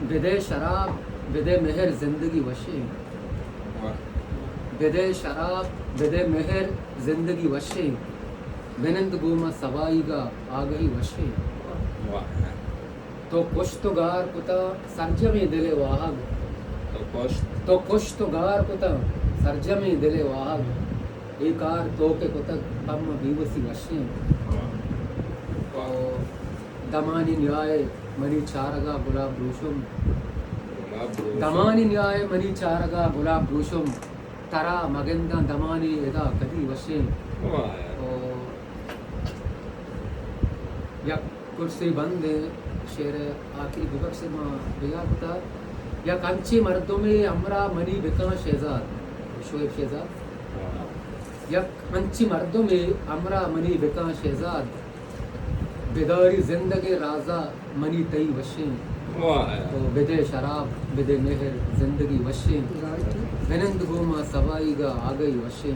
बेदे शराब बेदे मेहर जिंदगी वशे बेदे शराब बेदे मेहर जिंदगी वशे बेनंद गोमा सवाईगा आ गई वशे तो कुछ तो गार कुता सरजमे दिले वाहग तो कुछ तो गार कुता सरजमे दिले वाहग एकार तो के कुता तम बीवसी वशे दमानी न्याय मनी चारगा गुलाब रूशुम दमानी न्याय मनी चारगा गुलाब रूशुम तरा मगंदा दमानी यदा कदी वशे या कुर्सी बंद शेर आखिरी विभक से मां बिया बता या कंची मर्दों में अमरा मनी बिका शेजाद शोएब शेजाद या कंची मर्दों में अमरा मनी बिका शेजाद बेदारी जिंदगी राजा मनी तई वशे तो बेदे शराब बेदे मेहर जिंदगी वशे बेनंद गोमा सवाईगा आ गई वशे